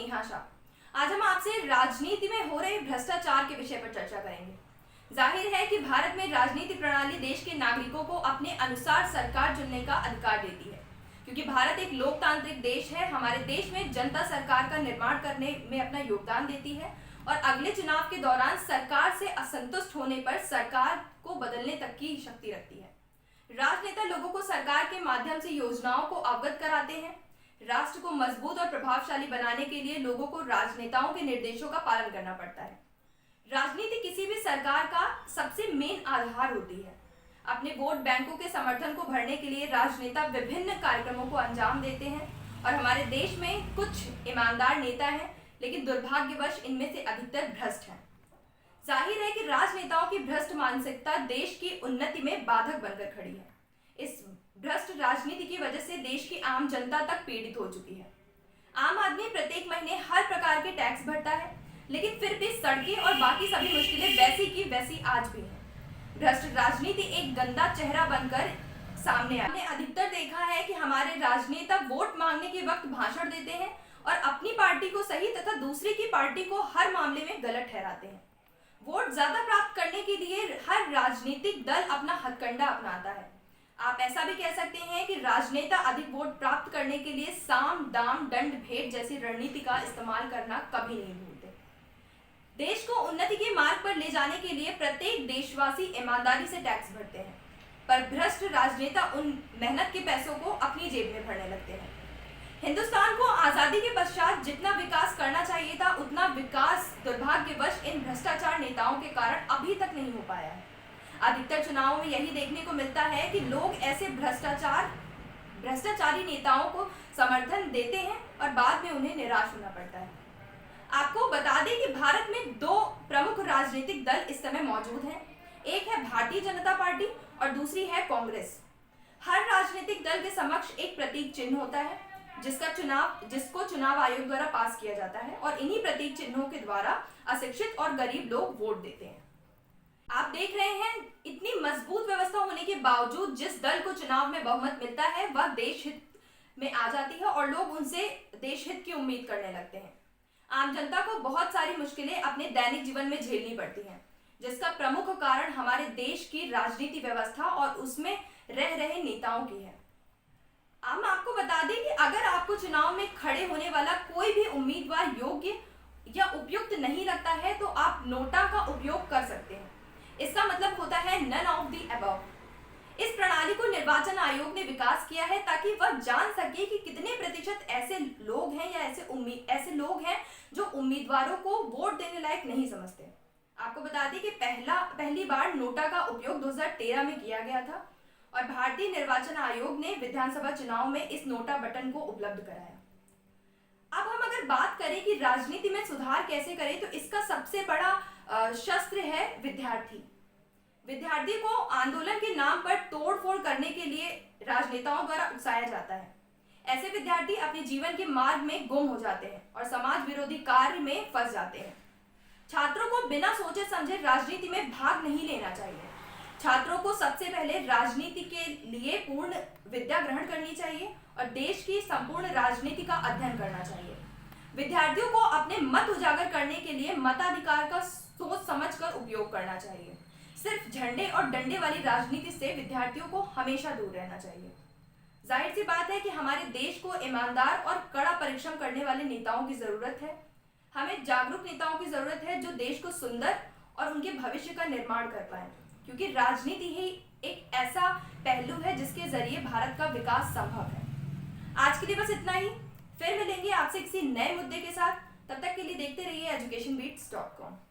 नेहा शाह। आज हम आपसे राजनीति में हो रहे भ्रष्टाचार के विषय पर चर्चा करेंगे। जाहिर है कि भारत में राजनीति प्रणाली देश के नागरिकों को अपने अनुसार सरकार चुनने का अधिकार देती है, क्योंकि भारत एक लोकतांत्रिक देश है। हमारे देश में जनता सरकार का निर्माण करने में अपना योगदान देती है और अगले चुनाव के दौरान सरकार से असंतुष्ट होने पर सरकार को बदलने तक की शक्ति रखती है। राजनेता लोगों को सरकार के माध्यम से योजनाओं को अवगत कराते हैं। राष्ट्र को मजबूत और प्रभावशाली बनाने के लिए लोगों को राजनेताओं के निर्देशों का पालन करना पड़ता है। राजनीति किसी भी सरकार का सबसे मेन आधार होती है। अपने वोट बैंकों के समर्थन को भरने के लिए राजनेता विभिन्न कार्यक्रमों को अंजाम देते हैं और हमारे देश में कुछ ईमानदार नेता हैं, लेकिन दुर्भाग्यवश इनमें से अधिकतर भ्रष्ट हैं। जाहिर है कि राजनेताओं की भ्रष्ट मानसिकता देश की उन्नति में बाधक बनकर खड़ी है। इस भ्रष्ट राजनीति की वजह से देश की आम जनता तक पीड़ित हो चुकी है। आम आदमी प्रत्येक महीने हर प्रकार के टैक्स भरता है, लेकिन फिर भी सड़कें और बाकी सभी मुश्किलें वैसी की वैसी आज भी हैं। भ्रष्ट राजनीति एक गंदा चेहरा बनकर सामने हमने अधिकतर देखा है कि हमारे राजनेता वोट मांगने के वक्त भाषण देते हैं और अपनी पार्टी को सही तथा दूसरे की पार्टी को हर मामले में गलत ठहराते हैं। वोट ज्यादा प्राप्त करने के लिए हर राजनीतिक दल अपना हथकंडा अपनाता है। आप ऐसा भी कह सकते हैं कि राजनेता अधिक वोट प्राप्त करने के लिए साम दाम दंड भेंट जैसी रणनीति का इस्तेमाल करना कभी नहीं भूलते। देश को उन्नति के मार्ग पर ले जाने के लिए प्रत्येक देशवासी ईमानदारी से टैक्स भरते हैं, पर भ्रष्ट राजनेता उन मेहनत के पैसों को अपनी जेब में भरने लगते हैं। हिंदुस्तान को आजादी के पश्चात जितना विकास करना चाहिए था, उतना विकास दुर्भाग्यवश इन भ्रष्टाचार नेताओं के कारण अभी तक नहीं हो पाया है। अधिकतर चुनावों में यही देखने को मिलता है कि लोग ऐसे भ्रष्टाचारी नेताओं को समर्थन देते हैं और बाद में उन्हें निराश होना पड़ता है। आपको बता दें कि भारत में दो प्रमुख राजनीतिक दल इस समय मौजूद हैं। एक है भारतीय जनता पार्टी और दूसरी है कांग्रेस। हर राजनीतिक दल के समक्ष एक प्रतीक चिन्ह होता है, जिसको चुनाव आयोग द्वारा पास किया जाता है और इन्हीं प्रतीक चिन्हों के द्वारा अशिक्षित और गरीब लोग वोट देते हैं। आप देख रहे हैं, इतनी मजबूत व्यवस्था होने के बावजूद जिस दल को चुनाव में बहुमत मिलता है वह देश हित में आ जाती है और लोग उनसे देश हित की उम्मीद करने लगते हैं। आम जनता को बहुत सारी मुश्किलें अपने दैनिक जीवन में झेलनी पड़ती हैं, जिसका प्रमुख कारण हमारे देश की राजनीति व्यवस्था और उसमें रह रहे नेताओं की है। हम आपको बता दें कि अगर आपको चुनाव में खड़े होने वाला कोई भी उम्मीदवार योग्य या उपयुक्त नहीं लगता है तो आप नोटा का उपयोग कर सकते हैं। इसका मतलब होता है नन ऑफ द अबव। इस प्रणाली को निर्वाचन आयोग ने विकास किया है ताकि वह जान सके कि कितने प्रतिशत ऐसे लोग हैं या ऐसे लोग हैं जो उम्मीदवारों को वोट देने लायक नहीं समझते। आपको बता दें कि पहली बार नोटा का उपयोग 2013 में किया गया था और भारतीय निर्वाचन आयोग ने विधानसभा चुनाव में इस नोटा बटन को उपलब्ध कराया। अब हम अगर बात करें कि राजनीति में सुधार कैसे करें, तो इसका सबसे बड़ा शस्त्र है विद्यार्थी को आंदोलन के नाम पर तोड़फोड़ करने के लिए राजनेताओं द्वारा उकसाया जाता है। ऐसे विद्यार्थी अपने जीवन के मार्ग में गुम हो जाते हैं और समाज विरोधी कार्य में फंस जाते हैं। छात्रों को बिना सोचे समझे राजनीति में भाग नहीं लेना चाहिए। छात्रों को सबसे पहले राजनीति के लिए पूर्ण विद्या ग्रहण करनी चाहिए और देश की संपूर्ण राजनीति का अध्ययन करना चाहिए। विद्यार्थियों को अपने मत उजागर करने के लिए मताधिकार का सोच समझकर उपयोग करना चाहिए। सिर्फ झंडे और डंडे वाली राजनीति से विद्यार्थियों को हमेशा दूर रहना चाहिए। जाहिर सी बात है कि हमारे देश को ईमानदार और कड़ा परिश्रम करने वाले नेताओं की जरूरत है। हमें जागरूक नेताओं की जरूरत है जो देश को सुंदर और उनके भविष्य का निर्माण कर पाए, क्योंकि राजनीति ही एक ऐसा पहलू है जिसके जरिए भारत का विकास संभव है। आज के लिए बस इतना ही। फिर मिलेंगे आपसे किसी नए मुद्दे के साथ। तब तक के लिए देखते रहिए educationbeats.com।